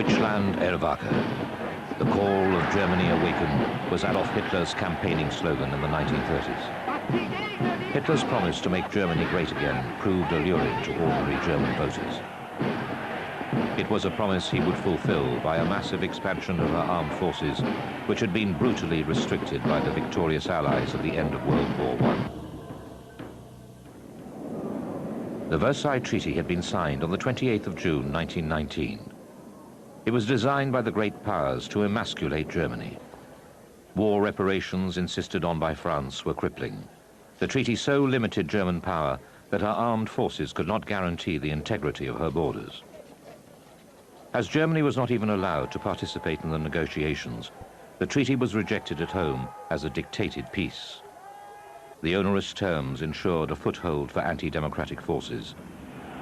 Deutschland erwache. The call of Germany awakened was Adolf Hitler's campaigning slogan in the 1930s. Hitler's promise to make Germany great again proved alluring to ordinary German voters. It was a promise he would fulfill by a massive expansion of her armed forces, which had been brutally restricted by the victorious Allies at the end of World War I. The Versailles Treaty had been signed on the 28th of June, 1919. It was designed by the great powers to emasculate Germany. War reparations insisted on by France were crippling. The treaty so limited German power that her armed forces could not guarantee the integrity of her borders. As Germany was not even allowed to participate in the negotiations, the treaty was rejected at home as a dictated peace. The onerous terms ensured a foothold for anti-democratic forces,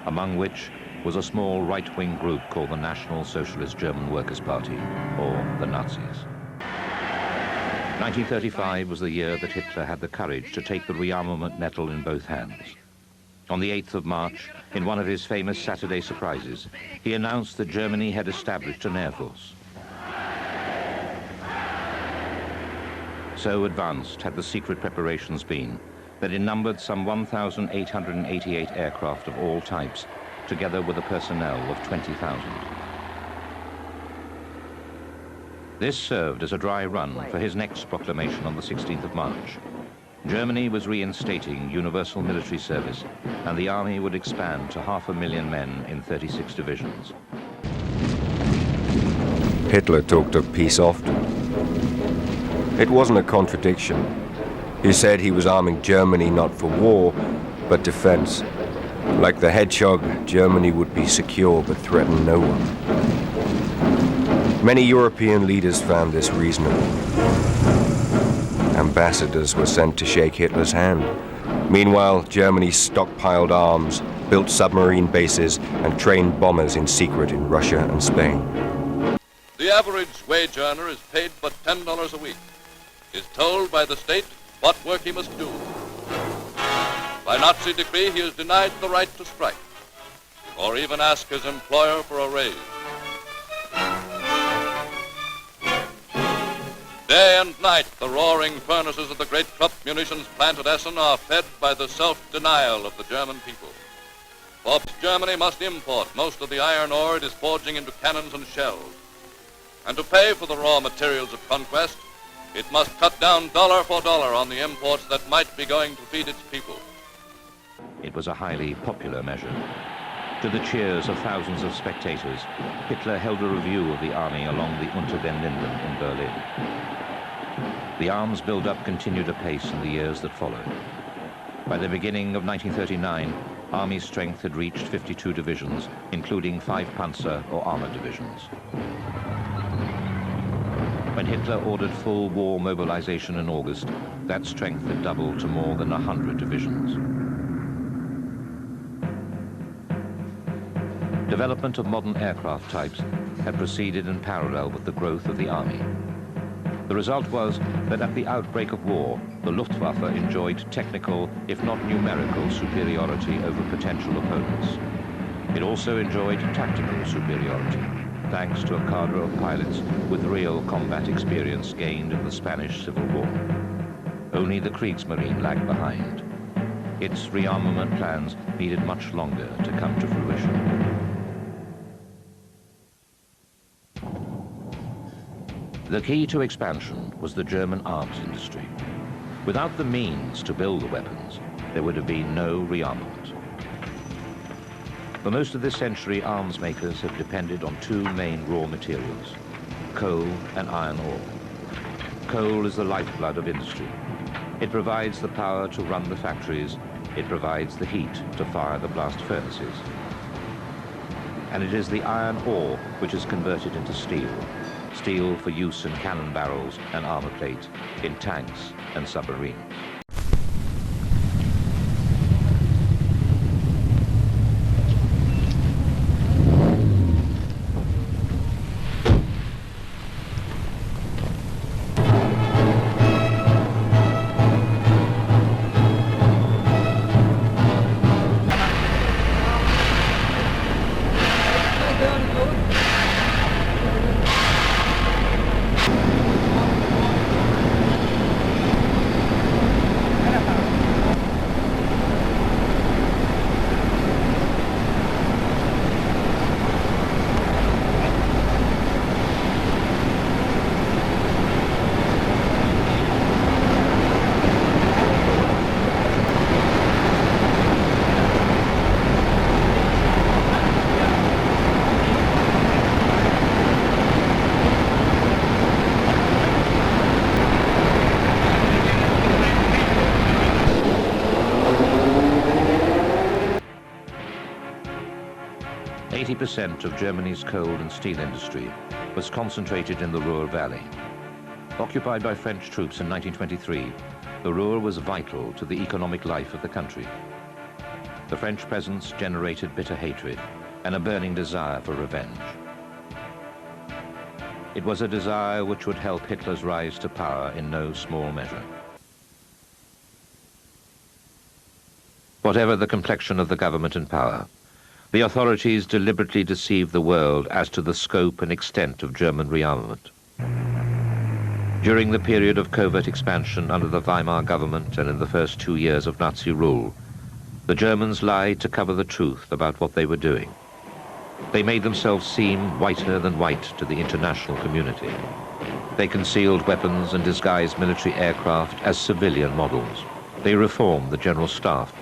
among which was a small right-wing group called the National Socialist German Workers' Party, or the Nazis. 1935 was the year that Hitler had the courage to take the rearmament nettle in both hands. On the 8th of March, in one of his famous Saturday surprises, he announced that Germany had established an air force. So advanced had the secret preparations been that it numbered some 1,888 aircraft of all types, together with a personnel of 20,000. This served as a dry run for his next proclamation on the 16th of March. Germany was reinstating universal military service, and the army would expand to 500,000 men in 36 divisions. Hitler talked of peace often. It wasn't a contradiction. He said he was arming Germany not for war, but defense. Like the hedgehog, Germany would be secure but threaten no one. Many European leaders found this reasonable. Ambassadors were sent to shake Hitler's hand. Meanwhile, Germany stockpiled arms, built submarine bases, and trained bombers in secret in Russia and Spain. The average wage earner is paid but $10 a week, is told by the state what work he must do. By Nazi decree, he is denied the right to strike, or even ask his employer for a raise. Day and night, the roaring furnaces of the great Krupp munitions plant at Essen are fed by the self-denial of the German people. For Germany must import most of the iron ore it is forging into cannons and shells. And to pay for the raw materials of conquest, it must cut down dollar for dollar on the imports that might be going to feed its people. It was a highly popular measure. To the cheers of thousands of spectators, Hitler held a review of the army along the Unter den Linden in Berlin. The arms build-up continued apace in the years that followed. By the beginning of 1939, army strength had reached 52 divisions, including 5 Panzer or armored divisions. When Hitler ordered full war mobilization in August, that strength had doubled to more than 100 divisions. Development of modern aircraft types had proceeded in parallel with the growth of the army. The result was that at the outbreak of war, the Luftwaffe enjoyed technical, if not numerical, superiority over potential opponents. It also enjoyed tactical superiority, thanks to a cadre of pilots with real combat experience gained in the Spanish Civil War. Only the Kriegsmarine lagged behind. Its rearmament plans needed much longer to come to fruition. The key to expansion was the German arms industry. Without the means to build the weapons, there would have been no rearmament. For most of this century, arms makers have depended on 2 main raw materials, coal and iron ore. Coal is the lifeblood of industry. It provides the power to run the factories. It provides the heat to fire the blast furnaces. And it is the iron ore which is converted into steel. Steel for use in cannon barrels and armor plate, in tanks and submarines. 80% of Germany's coal and steel industry was concentrated in the Ruhr Valley. Occupied by French troops in 1923, the Ruhr was vital to the economic life of the country. The French presence generated bitter hatred and a burning desire for revenge. It was a desire which would help Hitler's rise to power in no small measure. Whatever the complexion of the government and power, the authorities deliberately deceived the world as to the scope and extent of German rearmament. During the period of covert expansion under the Weimar government and in the first 2 years of Nazi rule, the Germans lied to cover the truth about what they were doing. They made themselves seem whiter than white to the international community. They concealed weapons and disguised military aircraft as civilian models. They reformed the general staff,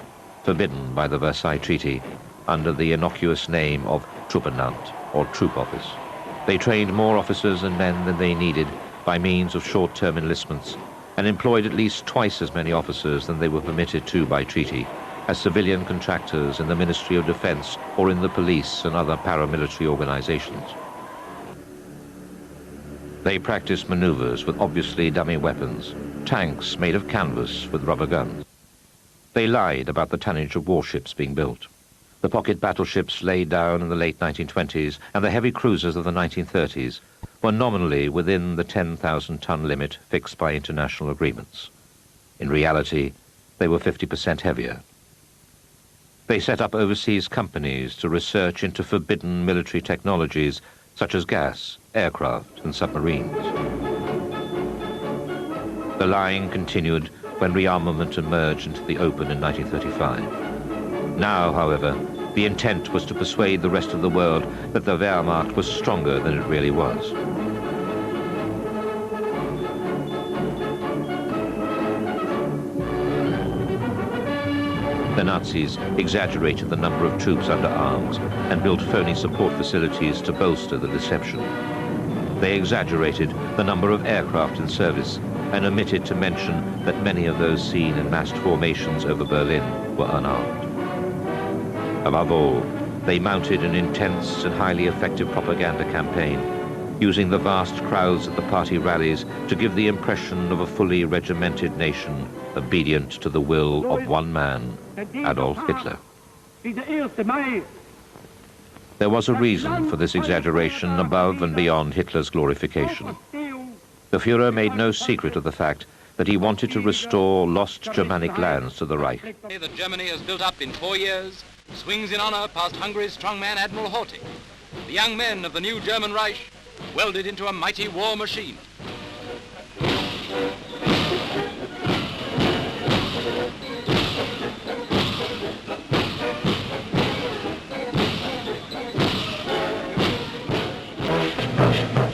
forbidden by the Versailles Treaty, under the innocuous name of Truppenamt, or troop office. They trained more officers and men than they needed by means of short-term enlistments, and employed at least twice as many officers than they were permitted to by treaty as civilian contractors in the Ministry of Defense or in the police and other paramilitary organizations. They practiced maneuvers with obviously dummy weapons, tanks made of canvas with rubber guns. They lied about the tonnage of warships being built. The pocket battleships laid down in the late 1920s and the heavy cruisers of the 1930s were nominally within the 10,000-ton limit fixed by international agreements. In reality, they were 50% heavier. They set up overseas companies to research into forbidden military technologies such as gas, aircraft, and submarines. The lying continued when rearmament emerged into the open in 1935. Now, however, the intent was to persuade the rest of the world that the Wehrmacht was stronger than it really was. The Nazis exaggerated the number of troops under arms and built phony support facilities to bolster the deception. They exaggerated the number of aircraft in service and omitted to mention that many of those seen in massed formations over Berlin were unarmed. Above all, they mounted an intense and highly effective propaganda campaign, using the vast crowds at the party rallies to give the impression of a fully regimented nation obedient to the will of one man, Adolf Hitler. There was a reason for this exaggeration above and beyond Hitler's glorification. The Führer made no secret of the fact that he wanted to restore lost Germanic lands to the Reich. That Germany has built up in 4 years swings in honor past Hungary's strongman Admiral Horthy. The young men of the new German Reich welded into a mighty war machine.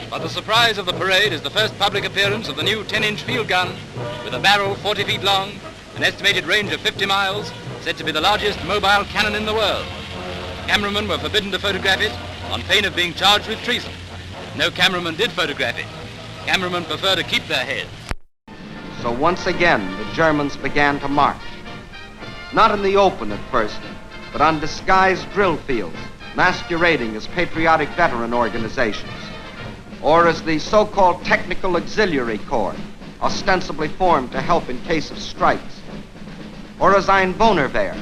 But the surprise of the parade is the first public appearance of the new 10-inch field gun with a barrel 40 feet long, an estimated range of 50 miles, said to be the largest mobile cannon in the world. Cameramen were forbidden to photograph it on pain of being charged with treason. No cameraman did photograph it. Cameramen prefer to keep their heads. So once again, the Germans began to march. Not in the open at first, but on disguised drill fields, masquerading as patriotic veteran organizations, or as the so-called Technical Auxiliary Corps, ostensibly formed to help in case of strikes, or as Einwohnerwehr,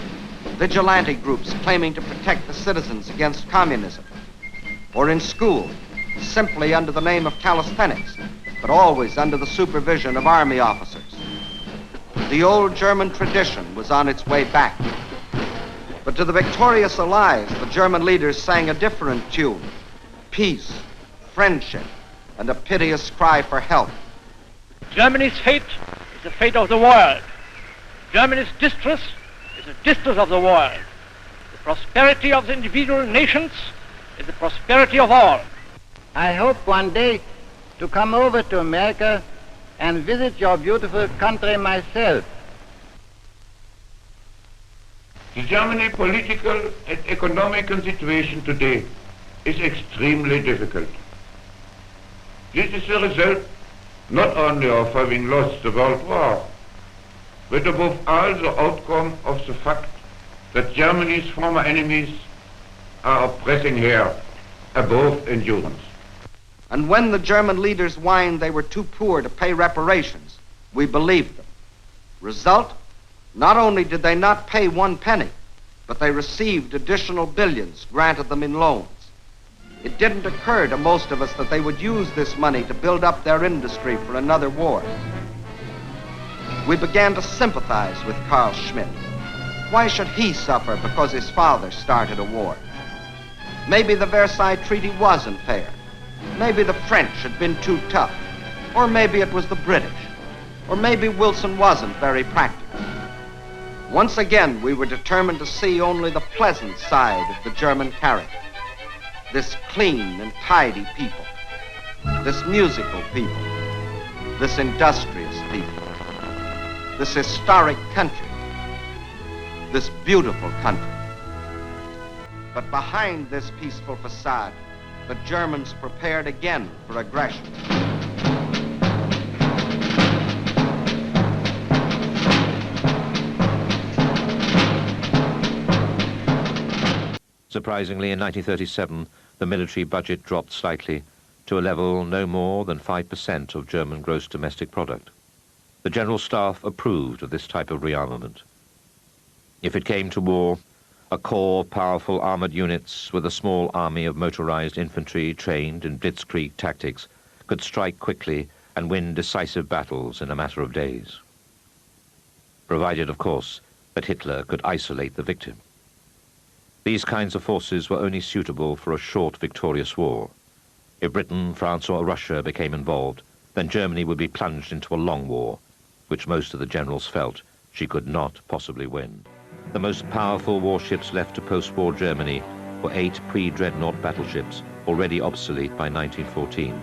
vigilante groups claiming to protect the citizens against communism, or in school, simply under the name of calisthenics, but always under the supervision of army officers. The old German tradition was on its way back. But to the victorious Allies, the German leaders sang a different tune: peace, friendship, and a piteous cry for help. Germany's fate is the fate of the world. Germany's distress is the distress of the world. The prosperity of the individual nations is the prosperity of all. I hope one day to come over to America and visit your beautiful country myself. The German political and economical situation today is extremely difficult. This is the result not only of having lost the World War, but above all the outcome of the fact that Germany's former enemies are oppressing here above endurance. And when the German leaders whined they were too poor to pay reparations, we believed them. Result, not only did they not pay 1 penny, but they received additional billions granted them in loans. It didn't occur to most of us that they would use this money to build up their industry for another war. We began to sympathize with Carl Schmitt. Why should he suffer because his father started a war? Maybe the Versailles Treaty wasn't fair. Maybe the French had been too tough. Or maybe it was the British. Or maybe Wilson wasn't very practical. Once again, we were determined to see only the pleasant side of the German character. This clean and tidy people. This musical people. This industrious people. This historic country. This beautiful country. But behind this peaceful facade, the Germans prepared again for aggression. Surprisingly, in 1937, the military budget dropped slightly to a level no more than 5% of German gross domestic product. The General Staff approved of this type of rearmament. If it came to war, a corps of powerful armored units with a small army of motorized infantry trained in blitzkrieg tactics could strike quickly and win decisive battles in a matter of days. Provided, of course, that Hitler could isolate the victim. These kinds of forces were only suitable for a short victorious war. If Britain, France, or Russia became involved, then Germany would be plunged into a long war, which most of the generals felt she could not possibly win. The most powerful warships left to post-war Germany were 8 pre-dreadnought battleships, already obsolete by 1914.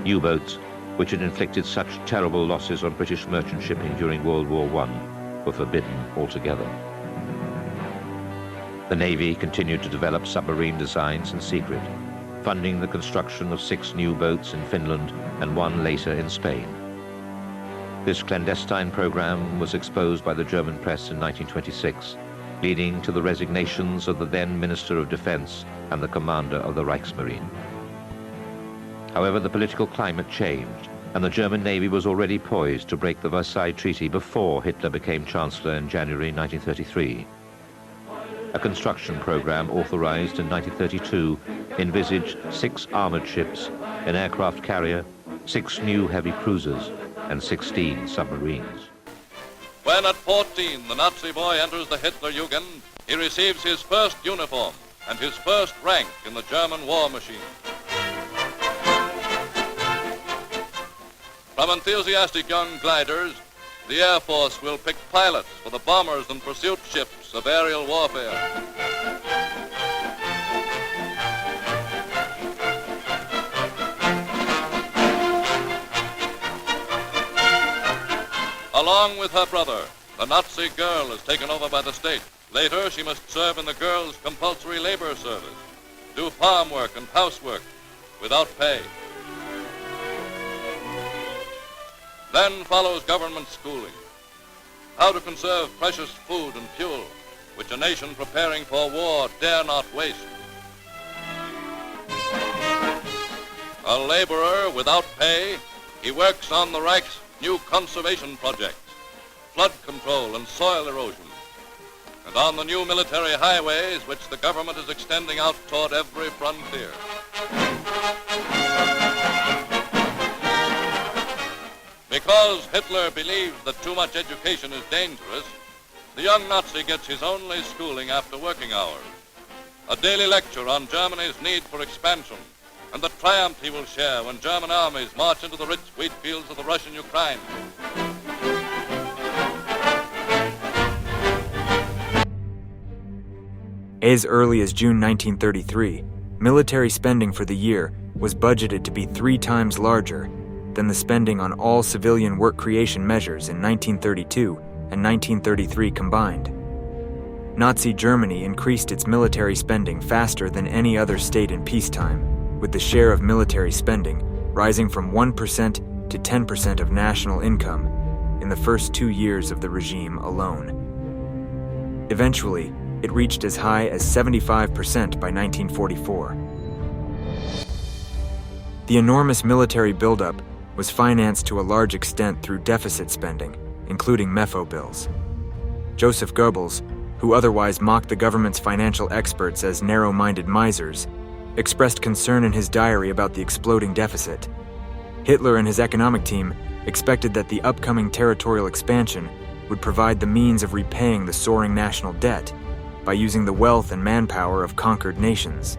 U-boats, which had inflicted such terrible losses on British merchant shipping during World War I, were forbidden altogether. The Navy continued to develop submarine designs in secret, funding the construction of 6 new boats in Finland and 1 later in Spain. This clandestine program was exposed by the German press in 1926, leading to the resignations of the then Minister of Defense and the commander of the Reichsmarine. However, the political climate changed, and the German Navy was already poised to break the Versailles Treaty before Hitler became Chancellor in January 1933. A construction program authorized in 1932 envisaged 6 armored ships, an aircraft carrier, 6 new heavy cruisers, and 16 submarines. When at 14 the Nazi boy enters the Hitler Jugend, he receives his first uniform and his first rank in the German war machine. From enthusiastic young gliders, the Air Force will pick pilots for the bombers and pursuit ships of aerial warfare. Along with her brother, the Nazi girl is taken over by the state. Later, she must serve in the girls' compulsory labor service, do farm work and housework without pay. Then follows government schooling, how to conserve precious food and fuel, which a nation preparing for war dare not waste. A laborer without pay, he works on the Reich's new conservation projects, flood control and soil erosion, and on the new military highways which the government is extending out toward every frontier. Because Hitler believed that too much education is dangerous, the young Nazi gets his only schooling after working hours. A daily lecture on Germany's need for expansion and the triumph he will share when German armies march into the rich wheat fields of the Russian Ukraine. As early as June 1933, military spending for the year was budgeted to be 3 times larger than the spending on all civilian work creation measures in 1932 and 1933 combined. Nazi Germany increased its military spending faster than any other state in peacetime, with the share of military spending rising from 1% to 10% of national income in the first 2 years of the regime alone. Eventually, it reached as high as 75% by 1944. The enormous military buildup was financed to a large extent through deficit spending, including MEFO bills. Joseph Goebbels, who otherwise mocked the government's financial experts as narrow-minded misers, expressed concern in his diary about the exploding deficit. Hitler and his economic team expected that the upcoming territorial expansion would provide the means of repaying the soaring national debt by using the wealth and manpower of conquered nations.